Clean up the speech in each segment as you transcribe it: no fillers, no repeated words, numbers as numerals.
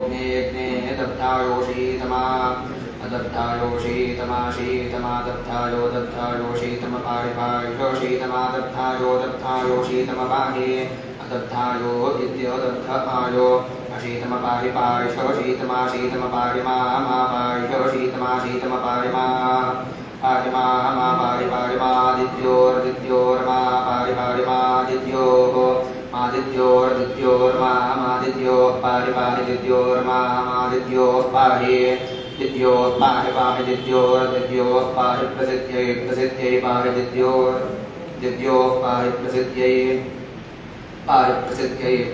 दब्धायो शीतमा अदब्धायो शीतमा शीतमा दब्धायो दब्धायो शीतम पारिभाषो शीतमा दब्धायो दब्धायो शीतम पाहि अदब्धायो इत्यदब्धायो अशीतम पारिभाषो शीतमा शीतम पारिमा मा पारिषो शीतमा शीतम पारिमा पारिमा मा पारिमा दिद्योर्दिद्योर्मा पारिमा दिद्योः आदित्योर्दित्योर्मा मादित्यो पारिदित्योर्मादित्योः पाहि दित्योः पाहि दित्योर्दित्योः पाहि प्रसिद्ध्यै प्रसिद्ध्यै पारिदित्योर्दित्योः पाहि प्रसिद्ध्यै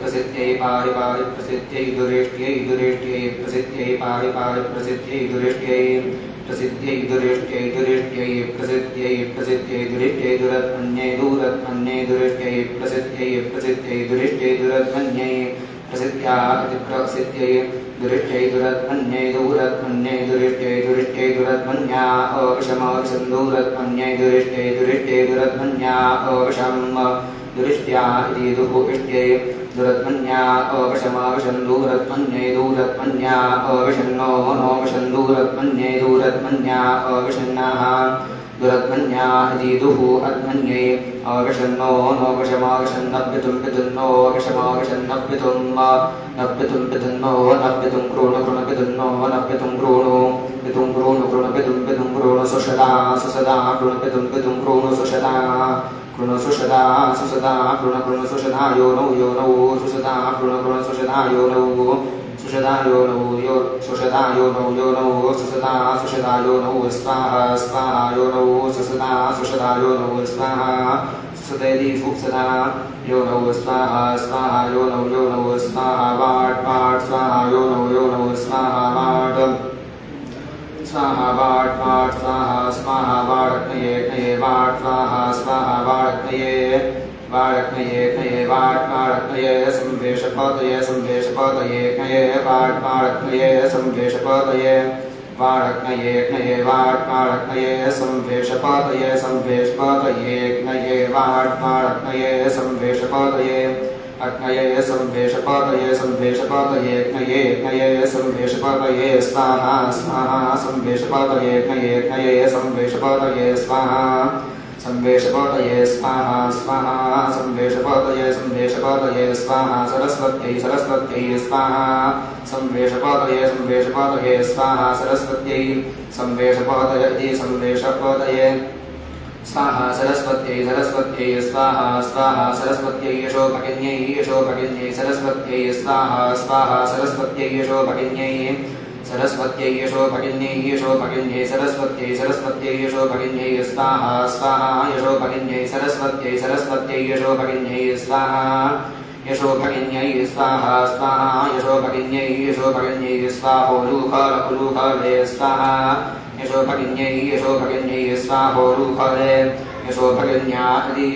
प्रसिद्ध्यै पारि प्रसिद्ध्यै दुरिष्ट्यै दुरिष्ट्यै प्रसिद्ध्यै पारि प्रसिद्ध्यै दुरिष्ट्यै प्रसिद्ध्यै दुरिष्ट्यै दुरिष्ट्यै प्रसिद्ध्यै प्रसिद्ध्यै दुरिष्ट्यै दुरत्मन्यै दूरत्मन्यै दुरिष्ट्यै प्रसिद्ध्यै प्रसिद्ध्यै दुरिष्ट्यै दुरत्मन्यै प्रसिद्ध्या इति प्रसिद्ध्यै दुरिष्ट्यै दुरत्मन्यै दूरत्मन्यै दुरिष्ट्यै दुरिष्ट्यै दुरत्मन्या अवशमवशं दूरत्मन्यै दुरिष्ट्यै दुरिष्ट्यै दुरत्मन्या अवशं दुरिष्ट्या इति दुःखिष्ट्यै दुरत्मन्या अवशमवशं दूरत्मन्यै दूरत्मन्या अवशन्नो नोवशं दूरत्मन्यै दूरत्मन्या अवशन्नाः दुरत्मन्या इति दुः अत्मन्यै अवशन्नो नोवशमवशं नप्यतुं पितुन्नो वशमवशं नप्यतुं पितुन्नो नप्यतुं क्रोणु कृणपितुन्नो नप्यतुं क्रोणु पितुं कृणपितुं क्रोणु सुषदा सुसदा कृणपितुं क्रोणु सुषदा कृण सुषदा सुसदा कृण सुषदा योनौ सुसदा कृण सुषदा योनौ सुषदा योनौ सुषदा योनौ सुसदा सुषदा योनौ स्वाहा स्वाहा योनौ सुसदा सुषदा योनौ स्वाहा सुसदेति सुसदा योनौ स्वाहा स्वाहा योनौ स्वाहा वाट् स्वाहा योनौ स्वाहा वाट् स्वाहा वाट् स्वाहा स्वाहा वाट्नये वाट् स्वाहा स्वाहा वाट्नये वाट्नये संवेशपतये संवेशपतये वाट्नये संवेशपतये वाट्नये वाट्नये संवेशपतये संवेशपतये वाट्नये संवेशपतये अग्नये संवेशपतये संवेशपतये ज्ञये संवेशपतये स्वाहा स्वाहा संवेशपतये ज्ञये संवेशपतये स्वाहा संवेशपतये स्वाहा स्वाहा संवेशपतये संवेशपतये स्वाहा सरस्वत्यै सरस्वत्यै स्वाहा संवेशपतये संवेशपतये स्वाहा सरस्वत्यै संवेशपतये संवेशपतये स्वाहा सरस्वत्यै सरस्वत्यै स्वाहा स्वाहा सरस्वत्यै यशोभगिन्यै यशोभगिन्यै सरस्वत्यै स्वाहा स्वाहा सरस्वत्यै यशोभगिन्यै सरस्वत्यै यशोभगिन्यै यशोभगिन्यै सरस्वत्यै सरस्वत्यै यशोभगिन्यै स्वाहा स्वाहा यशोभगिन्यै सरस्वत्यै सरस्वत्यै यशोभगिन्यै स्वाहा यशोभगिन्यै स्वाहा स्वाहा यशोभगिन्यै यशोभगिन्यै स्वाहोरुखले स्वाहा यशोभगिन्यै यशोभगिन्यै स्वाहोरुखले यशोभगिन्या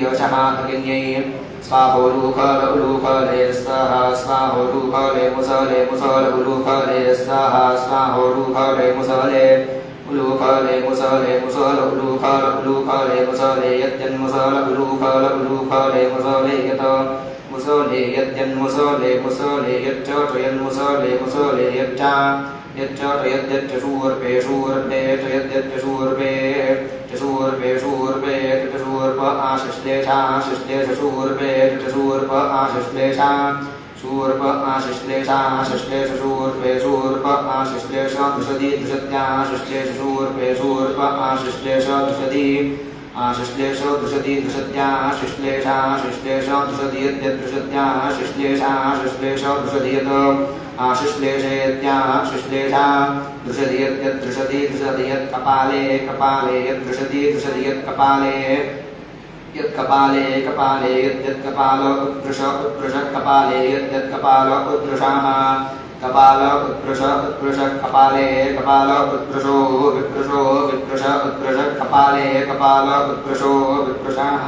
यशः भगिन्यै स्वाहोरुखले स्वाहा स्वाहोरुखले मुसले मुसले उरुखले स्वाहा स्वाहोरुखले मुसले उलूखले मुसले मुसले उलूखले मुसले यद्यन्मुसले उलूखले मुसले यत मुसले यद्यन्मुसले मुसले यच्चयन्मुसले मुसले यच्चा यच्चयद्यच्चशूर्पे शूर्पे यद्यच्चशूर्पे शूर्पे शूर्पे शूर्प आशिश्लेषा शिश्लेष शूर्पे शूर्प आशिश्लेषा शूर्प आशिश्लेषा शिश्लेष शूर्पे शूर्प आशिश्लेष दुषदी दुषत्या शिश्लेष शूर्पे शूर्प आशिश्लेष दुषदी आशिश्लेष दुषदी दुषत्या शिश्लेषा शिश्लेष दुषदी यद्यद्दुषत्या शिश्लेषा शिश्लेष दुषदी यत् आशिश्लेषयत्या शिश्लेषा दुषदी यद्यद्दुषदी दुषदी यत्कपाले कपाले यद्दुषदी दुषदी यत्कपाले यत्कपाले कपाले यद्यत्कपाल उत्पृश उत्पृश कपाले यद्यत्कपाल उत्पृशाः कपाल उत्पृश उत्पृश कपाले कपाल उत्पृशो विपृशो विपृश उत्पृश कपाले कपाल उत्पृशो विपृशाः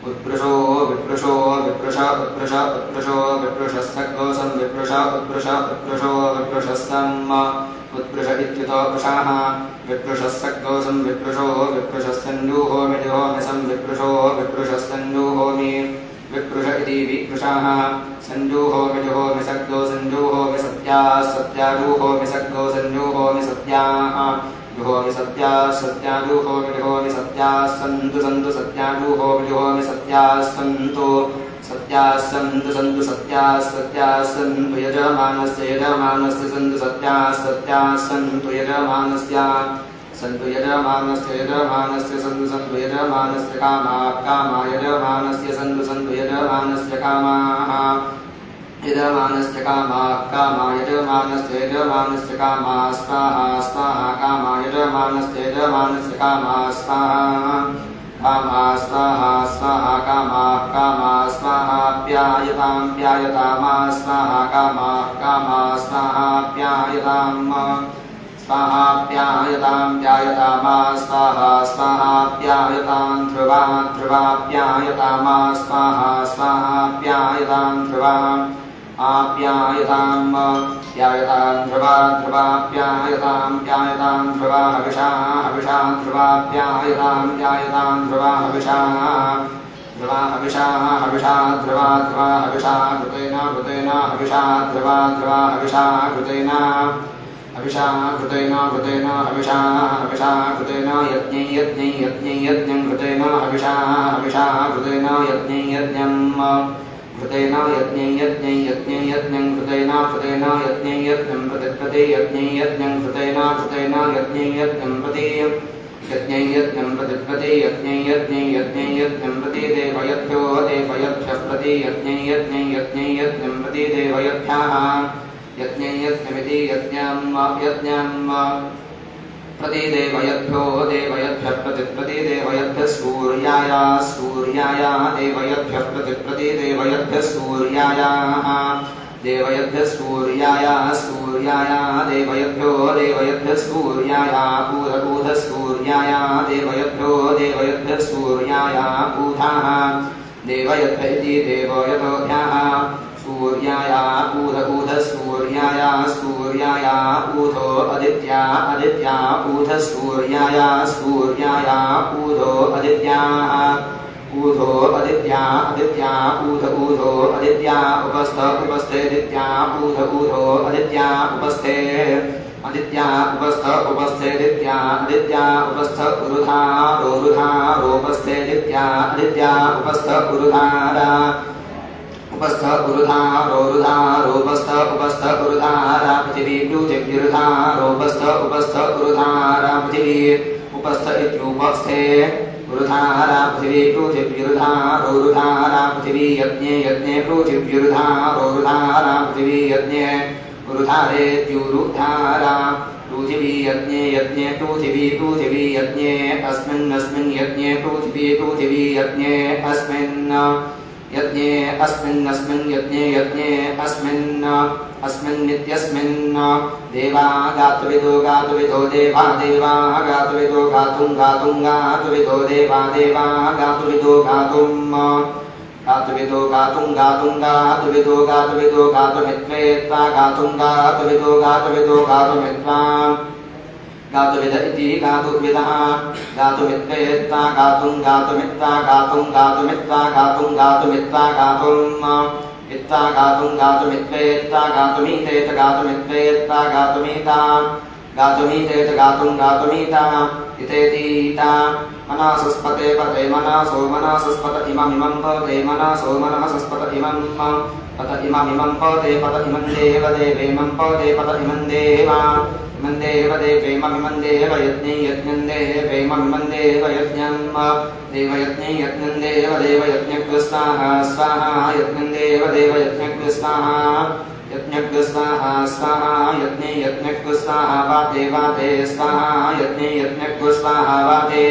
उत्पृशो विपृशो विपृश उत्पृश उत्पृशो विपृशस्तग्गोसं विपृश उत्पृश उत्पृशो विपृशस्तम् उत्पृश इत्युतो पृशाः विपृशस्तग्गोसं विपृशो विपृशस्तन्यूहो मिलिहो निसं विपृशो विपृशस्तन्यूहोमि विप्रुष इति विप्रुषाः संजूहो विजुहोमि सद्गो संजूहोमि सत्याः सत्याजूहोमि सद्गो संजूहोमि सत्याः जुहोमि सत्याः सत्याजूहोमि जुहोमि सत्याः सन्तु सन्तु सत्याजूहो विजुहोमि सत्याः सन्तु सत्याः सन्तु सन्तु सत्याः सत्याः सन्तु यजमानस्य सन्तु सत्याः सत्याः सन्तु यजमानस्य सन्तु यजमानस्य सन्तु सन्तु यजमानस्य कामाः कामाः यजमानस्य सन्तु यजमानस्य कामाः यजमानस्य कामाः कामाः यजमानस्य कामाः स्वाहा स्वाहा कामाः यजमानस्य कामाः स्वाहा कामाः स्वाहा स्वाहा कामाः स्वाहा प्यायतामा स्वाहा कामाः स्वाहा प्यायतामा प्यायतामा स्वाहा स्वाहा प्यायतां ध्रुवा प्यायतामा स्वाहा स्वाहा प्यायतां ध्रुवा आप्यायतां ध्रुवा प्यायतां ध्रुवा हविषा ध्रुवा प्यायतां ध्रुवा हविषा ध्रुवा हविषा कृतेन हविषा ध्रुवा हविषा कृतेन हविषा कृतेन यज्ञं कृतेन हविषा कृतेन यज्ञं कृतेन यज्ञं प्रति यज्ञं कृतेन यज्ञं प्रति देवयभ्यो प्रति यज्ञं प्रति देवयभ्यः यज्ञमिति यज्ञं प्रति देवयभ्यो प्रति देवयभ्यः सूर्याय देवयभ्यः प्रति देवयभ्यः सूर्याय देवयभ्यो सूर्याय ऊध सूर्याय देवयभ्यः सूर्याय ऊधाः देवयभ्य इति देवयतोभ्यः सूर्याय ऊध सूर्याय ऊधो आदित्या ऊध सूर्याय ऊधो आदित्याः ऊधो आदित्या ऊधो आदित्या उपस्थे आदित्या ऊधो आदित्या उपस्थे आदित्या उपस्थे आदित्या उपस्थ रोपस्थे आदित्या उपस्थ उरुधारा उपस्थ उरुधारा पृथिवी पृथिव्युरुधारोपस्थ उरुधारा पृथिवी उपस्थ इत्युपस्थे उरुधारा पृथिवी पृथिव्युरुधारोरुधारा पृथिवी यज्ञे पृथिव्युरुधारोरुधारा पृथिवी यज्ञे उरुधारेत्युरुधारा पृथिवी यज्ञे पृथिवी यज्ञे अस्मिन् यज्ञे पृथिवी यज्ञे अस्मिन् यज्ञे अस्मिन्नित्यस्मिन् देवा गातुविदो देवा गातुविदो गातुं गातुविदो देवा गातुविदो गातुमित्वेत्वा गातुं गातुविदो गातुमित्वा गातुविद इति गातुविदः गातुमित्वेत्वा गातुं गातुमित्वा गातुमित्वेत्वा गातुमीतेत गातुमित्वेत्वा गातुमीतेत गातुमीता इतेतीता मनसस्पते पते मनसो मनसस्पत इममिमं पते मनसो मनसस्पत इमं पत इममिमं पते पत इमं देवेमं पते पत इमं देवा इमं देवेममिमं देव यज्ञं देवेममिमं देवयज्ञं देवयज्ञं देवयज्ञ स्वाहा स्वाहा यज्ञं देवयज्ञ स्वाहा यज्ञ स्वाहा स्वाहा यज्ञ स्वाहा वाते स्वाहा यज्ञ स्वाहा वाते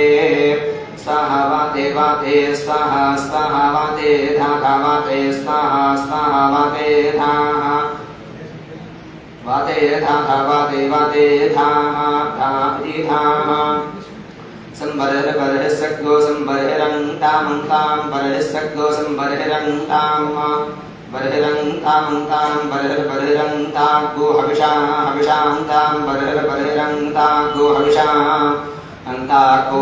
स्वाहा वाते स्वाहा स्वाहा वाते धाता वाते स्वाहा स्वाहा वाते धाहा वाते धाता वाते धाहा धाहा संबरः सग्गो संबरहिरंतां बरहिसग्गो संबरहिरंतां बरहिरंतां गो हविषां बरहिरंतां गो हविषा अन्ताको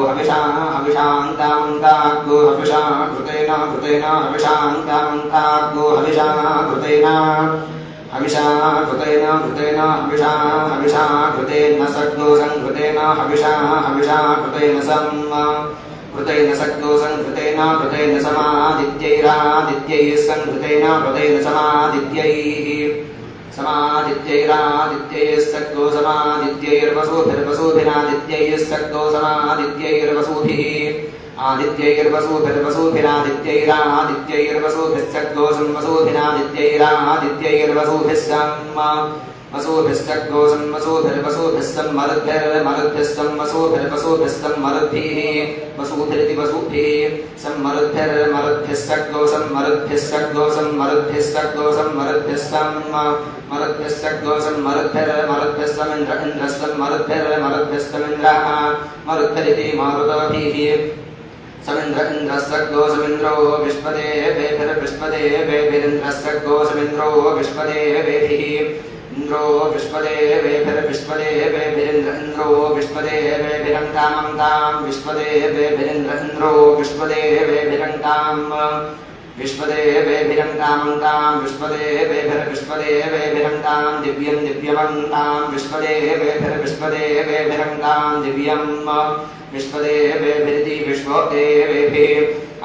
हविषान्तामन्ताको हविषा कृतेन हविषान्तामन्ताको हविषा कृतेन हविषा कृतेन सद्दोषं कृतेन हविषा कृतेन कृतेन सद्दोषं कृतेन समादित्यैरादित्यैः संकृतेन कृतेन समादित्यैरादित्यैः सद्दो समादित्यैर्वसुभिर्वसुभिरादित्यैः सद्दो समादित्यैर्वसुभिः आदित्यैर्वसुभिर्वसुभिरादित्यैरादित्यैर्वसुभिः सद्दोषं वसुभिरादित्यैरादित्यैर्वसुभिः वसुभिस्तद्दोषं वसुभिर्वसुभिः सम्मरुद्भिर्मरुद्भिः वसुभिर्वसुभिः सम्मरुद्भिः वसुभिरिति वसुभिः सम्मरुद्भिर्मरुद्भिः सद्दोषं मरुद्भिः मरुद्भिः सद्दोषं मरुद्भिर्मरुद्भिः समिन्द्रः मरुद्भिर्मरुद्भिः समिन्द्रः मरुद्भिरिति मारुतभिः समिन्द्रः समिन्द्रो विश्वदेवेभिर्विश्वदेवेभिरिन्द्रः समिन्द्रो विश्वदेवेभिः इन्द्रो विश्वदेवेभिर्विश्वदेवेभिरिन्द्रो विश्वदेवेभिरन्तामन्तां विश्वदेवेभिरिन्द्रो विश्वदेवेभिरन्ताम् विश्वदेवेभिरन्तामन्तां विश्वदेवेभिर्विश्वदेवेभिरन्तां दिव्यं दिव्यवन्तां विश्वदेवेभिर्विश्वदेवेभिरन्तां दिव्यं विश्वदेवेभिरिति विश्वदेवेभिः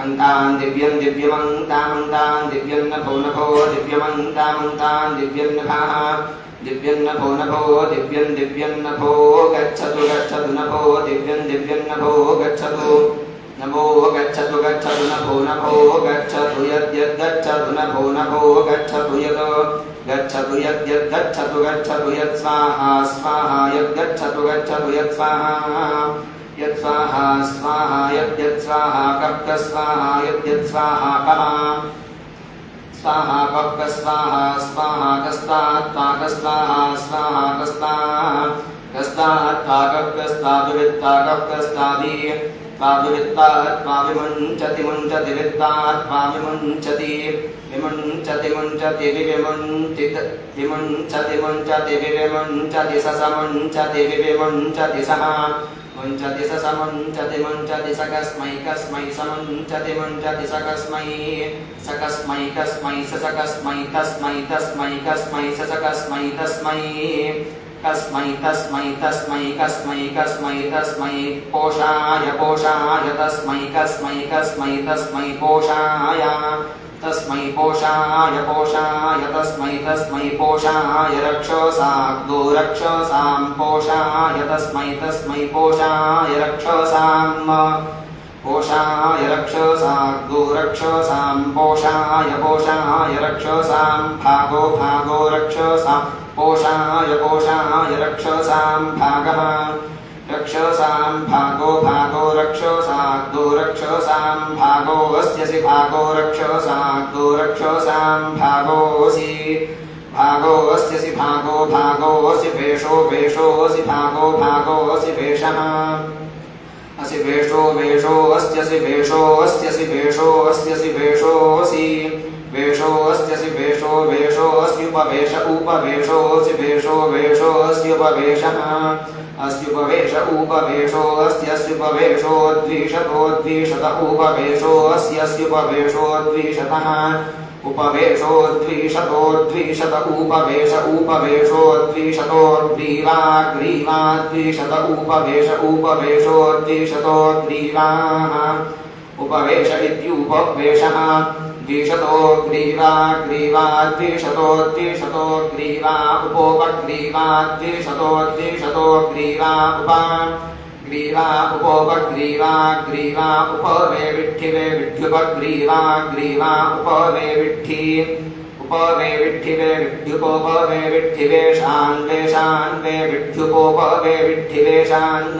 अन्तां दिव्यं दिव्यमन्तामन्तां दिव्यं नभो नभो दिव्यमन्तामन्तां दिव्यं नभः दिव्यं नभो नभो दिव्यं दिव्यं नभो गच्छतु गच्छतु नभो दिव्यं दिव्यं नभो गच्छतु नभो गच्छतु गच्छतु नभो नभो गच्छतु यद्यद्गच्छतु नभो नभो गच्छतु यद् गच्छतु यद्यद्गच्छतु गच्छतु यत् स्वाहा स्वाहा यद्गच्छतु गच्छतु यत् स्वाहा यत् स्वाहा स्वाहा यद्यत् स्वाहा कप्क स्वाहा यद्यत् स्वाहा कहा स्वाहा कप्क स्वाहा स्वाहा कस्तात् स्वाहा स्वाहा कस्तात् कप्कस्तादुवित्ताकप्कस्तादि त्वाविमुञ्चति मुञ्चति वित्तात् त्वाविमुञ्चति विमुञ्चति मुञ्चति विमुञ्चति मुञ्चति विमुञ्चति समुञ्चति विमुञ्चति सः मुञ्चति समुञ्चति मुञ्चति सकस्मै कस्मै समुञ्चति मुञ्चति सकस्मै सकस्मै कस्मै सकस्मै तस्मै तस्मै कस्मै सकस्मै तस्मै कस्मै तस्मै तस्मै कस्मै कस्मै तस्मै पोषाय पोषाय तस्मै कस्मै कस्मै तस्मै पोषाय तस्मै पोषाय पोषाय तस्मै तस्मै पोषाय रक्षसाग्दो रक्षसां पोषाय तस्मै तस्मै पोषाय रक्षसाम् पोषाय रक्षसाग्दो रक्षसां पोषाय पोषाय रक्षसां भागो भागो रक्षसां पोषाय पोषाय रक्षसां भागः रक्षसां भागो भागो रक्षसाग्दो रक्षसां भागो अस्यसि भागो रक्षसाग्दो रक्षसां भागोऽसि भागो अस्यसि भागो भागोऽसि भेषो भेषोऽसि भागो भागोऽसि भेषः असि भेषो भेषो अस्यसि भेषो अस्यसि भेषो अस्यसि भेषोऽसि भेषो अस्यसि भेषो भेषो अस्युपवेश उपवेशोऽसि भेषो भेषो अस्युपवेशः अस्युपवेश उपवेशो अस्यस्युपवेशो द्विशतो द्विशत उपवेशो अस्यस्युपवेशो द्विशतः उपवेशो द्विशतो द्विशत उपवेश उपवेशो द्विशतो ग्रीवा ग्रीवा द्विशत उपवेश उपवेशो द्विशतो ग्रीवाः उपवेश इत्युपवेशः द्विशतो ग्रीवा ग्रीवा द्विशतो द्विशतो ग्रीवा उपोपग्रीवा द्विशतो द्विशतो ग्रीवा ग्रीवा उपोपग्रीवा ग्रीवा उपवे विट्ठिवे विड्ढ्युपग्रीवा ग्रीवा उपवे विट्ठि उपवे विट्ठिवे विड्ढ्युपोपवे विट्ठिवेशान्वे शान्वे विड्ढ्युपोपवे विट्ठिवेशान्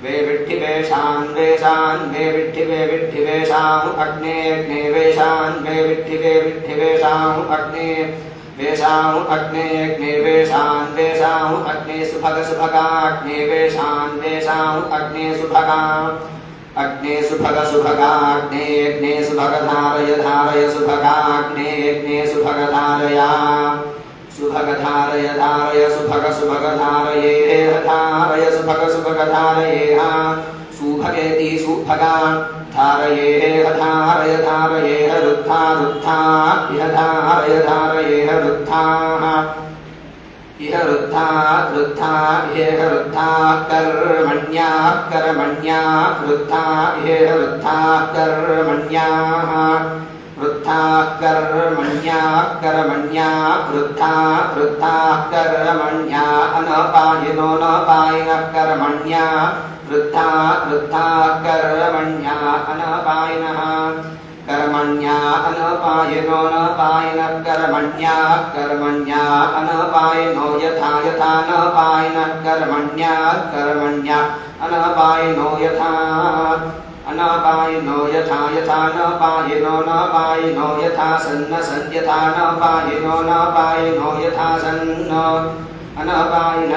वे विट्ठिवेशान्वे शान्वे विट्ठिवे विट्ठिवेशाम् अग्ने अग्ने वेशान्वे विट्ठिवे विट्ठिवेशाम् अग्ने वेशाम् अग्ने अग्ने वेशान् वेशाम् अग्ने सुभग सुभगाग्ने वेशान् वेशाम् अग्ने सुभगा अग्ने सुभग सुभगाग्ने अग्ने सुभग धारय धारय सुभगाग्ने अग्ने सुभग धारया सुभग धारय धारय सुभग सुभग धारये धारय सुभग सुभग धारयेह सुभगेति सुभगा धारयेह धारय धारयेह रुद्धा रुद्धा इह धारय धारयेह रुद्धाः इह रुद्धा रुद्धा इह रुद्धा कर्मण्या कर्मण्या रुद्धा इह रुद्धा कर्मण्याः रुद्धा कर्मण्या कर्मण्या रुद्धा रुद्धा कर्मण्या अनपायिनो नपायिनः कर्मण्या रुद्धा रुद्धा कर्मण्या अनपायिनः कर्मण्या अनपायिनो नपायिनः कर्मण्या कर्मण्या अनपायिनो यथा यथा नपायिनः कर्मण्या कर्मण्या अनपायिनो यथा अनपायिनो यथा यथा नपायिनो नपायिनो यथा सन्न सन् यथा नपायिनो नपायिनो यथा सन्न अनपायिन